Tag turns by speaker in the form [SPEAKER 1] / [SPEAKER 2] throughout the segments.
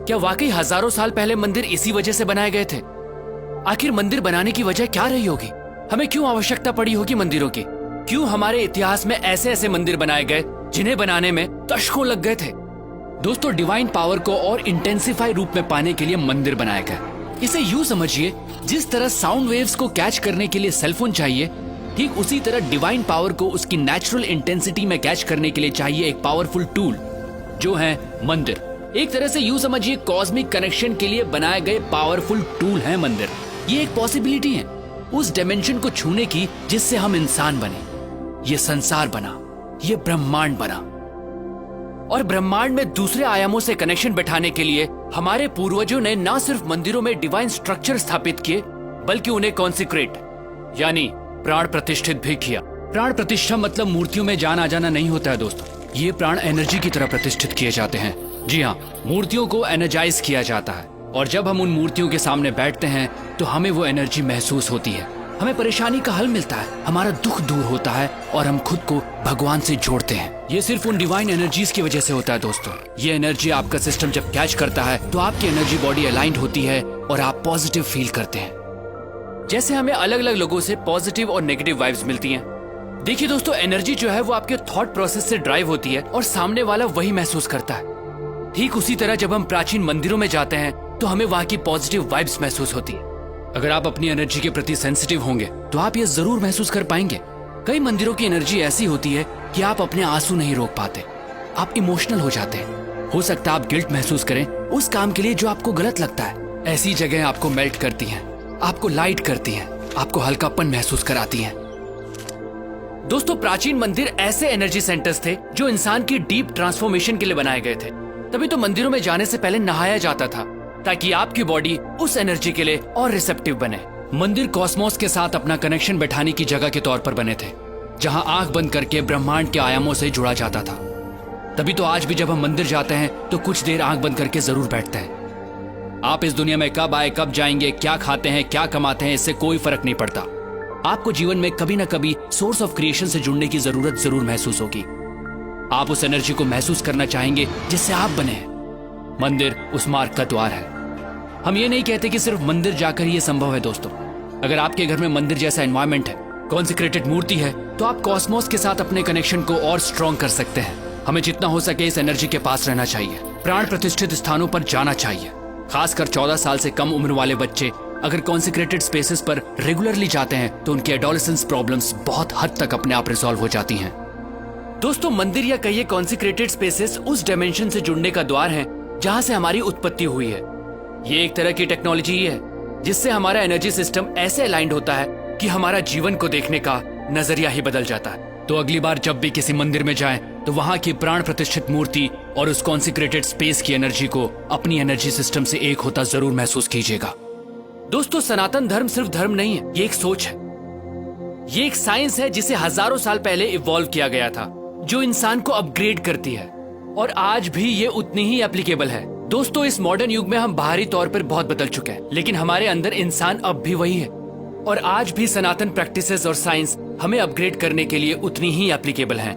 [SPEAKER 1] क्या वाकई हजारों साल पहले मंदिर इसी वजह से बनाए गए थे? आखिर मंदिर बनाने की वजह क्या रही होगी? हमें क्यों आवश्यकता पड़ी होगी मंदिरों की? क्यों हमारे इतिहास में ऐसे ऐसे मंदिर बनाए गए जिन्हें बनाने में दशकों लग गए थे? दोस्तों, डिवाइन पावर को और इंटेंसिफाई रूप में पाने के लिए मंदिर बनाए गए। इसे यूं समझिए, जिस तरह साउंड वेव्स को कैच करने के लिए सेलफोन चाहिए, ठीक उसी तरह डिवाइन पावर को उसकी नेचुरल इंटेंसिटी में कैच करने के लिए चाहिए एक पावरफुल टूल, जो है मंदिर। एक तरह से यूं समझिए, कॉस्मिक कनेक्शन के लिए बनाए गए पावरफुल टूल है मंदिर। ये एक पॉसिबिलिटी है उस डायमेंशन को छूने की जिससे हम इंसान बने, ये संसार बना, ये ब्रह्मांड बना। और ब्रह्मांड में दूसरे आयामों से कनेक्शन बैठाने के लिए हमारे पूर्वजों ने न सिर्फ मंदिरों में डिवाइन स्ट्रक्चर स्थापित किए, बल्कि उन्हें कॉन्सिक्रेट यानी प्राण प्रतिष्ठित भी किया। प्राण प्रतिष्ठा मतलब मूर्तियों में जान आ जाना नहीं होता है दोस्तों, ये प्राण एनर्जी की तरह प्रतिष्ठित किए जाते हैं। जी हाँ, मूर्तियों को एनर्जाइज किया जाता है, और जब हम उन मूर्तियों के सामने बैठते हैं तो हमें वो एनर्जी महसूस होती है, हमें परेशानी का हल मिलता है, हमारा दुख दूर होता है और हम खुद को भगवान से जोड़ते हैं। ये सिर्फ उन डिवाइन एनर्जीज की वजह से होता है दोस्तों। ये एनर्जी आपका सिस्टम जब कैच करता है तो आपकी एनर्जी बॉडी अलाइंड होती है और आप पॉजिटिव फील करते हैं। जैसे हमें अलग अलग लोगों से पॉजिटिव और नेगेटिव वाइब्स मिलती हैं। देखिए दोस्तों, एनर्जी जो है वो आपके थॉट प्रोसेस से ड्राइव होती है और सामने वाला वही महसूस करता है। ठीक उसी तरह जब हम प्राचीन मंदिरों में जाते हैं तो हमें वहाँ की पॉजिटिव वाइब्स महसूस होती है। अगर आप अपनी एनर्जी के प्रति सेंसिटिव होंगे तो आप ये जरूर महसूस कर पाएंगे। कई मंदिरों की एनर्जी ऐसी होती है कि आप अपने आंसू नहीं रोक पाते, आप इमोशनल हो जाते हैं। हो सकता है आप गिल्ट महसूस करें उस काम के लिए जो आपको गलत लगता है। ऐसी जगह आपको मेल्ट करती हैं, आपको लाइट करती हैं, आपको हल्कापन महसूस कराती हैं। दोस्तों, प्राचीन मंदिर ऐसे एनर्जी सेंटर्स थे जो इंसान की डीप ट्रांसफॉर्मेशन के लिए बनाए गए थे। तभी तो मंदिरों में जाने से पहले नहाया जाता था, ताकि आपकी बॉडी उस एनर्जी के लिए और रिसेप्टिव बने। मंदिर कॉस्मोस के साथ अपना कनेक्शन बैठाने की जगह के तौर पर बने थे, जहां आंख बंद करके ब्रह्मांड के आयामों से जुड़ा जाता था। तभी तो आज भी जब हम मंदिर जाते हैं तो कुछ देर आंख बंद करके जरूर बैठते हैं। आप इस दुनिया में कब आए, कब जाएंगे, क्या खाते हैं, क्या कमाते हैं, इससे कोई फर्क नहीं पड़ता। आपको जीवन में कभी न कभी सोर्स ऑफ क्रिएशन से जुड़ने की जरूरत जरूर महसूस होगी। आप उस एनर्जी को महसूस करना चाहेंगे जिससे आप बने हैं। मंदिर उस मार्ग का द्वार है। हम ये नहीं कहते कि सिर्फ मंदिर जाकर ही ये संभव है दोस्तों। अगर आपके घर में मंदिर जैसा एनवायरनमेंट है, कॉन्सिक्रेटेड मूर्ति है, तो आप कॉस्मोस के साथ अपने कनेक्शन को और स्ट्रॉन्ग कर सकते हैं। हमें जितना हो सके इस एनर्जी के पास रहना चाहिए, प्राण प्रतिष्ठित स्थानों पर जाना चाहिए। खासकर 14 साल से कम उम्र वाले बच्चे अगर कॉन्सिक्रेटेड स्पेसेस पर रेगुलरली जाते हैं तो उनकी एडोलेसेंस प्रॉब्लम्स बहुत हद तक अपने आप रिजॉल्व हो जाती हैं। दोस्तों, मंदिर या कहिए कॉन्सिक्रेटेड स्पेसेस उस डायमेंशन से जुड़ने का द्वार है जहां से हमारी उत्पत्ति हुई है। ये एक तरह की टेक्नोलॉजी है जिससे हमारा एनर्जी सिस्टम ऐसे अलाइंड होता है कि हमारा जीवन को देखने का नजरिया ही बदल जाता है। तो अगली बार जब भी किसी मंदिर में जाएं तो वहां की प्राण प्रतिष्ठित मूर्ति और उस कॉन्सिक्रेटेड स्पेस की एनर्जी को अपनी एनर्जी सिस्टम से एक होता जरूर महसूस कीजिएगा। दोस्तों, सनातन धर्म सिर्फ धर्म नहीं है, ये एक सोच है, ये एक साइंस है जिसे हजारों साल पहले इवॉल्व किया गया था, जो इंसान को अपग्रेड करती है और आज भी ये उतनी ही एप्लीकेबल है। दोस्तों, इस मॉडर्न युग में हम बाहरी तौर पर बहुत बदल चुके हैं, लेकिन हमारे अंदर इंसान अब भी वही है और आज भी सनातन प्रैक्टिसेस और साइंस हमें अपग्रेड करने के लिए उतनी ही एप्लीकेबल हैं।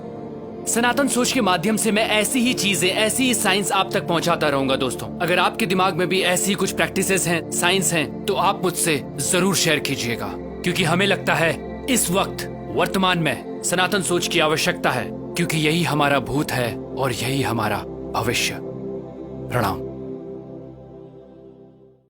[SPEAKER 1] सनातन सोच के माध्यम से मैं ऐसी ही चीजें, ऐसी ही साइंस आप तक पहुंचाता रहूंगा। दोस्तों, अगर आपके दिमाग में भी ऐसी कुछ प्रैक्टिसेस हैं, साइंस हैं, तो आप मुझसे जरूर शेयर कीजिएगा, क्योंकि हमें लगता है इस वक्त वर्तमान में सनातन सोच की आवश्यकता है, क्योंकि यही हमारा भूत है और यही हमारा भविष्य। प्रणाम।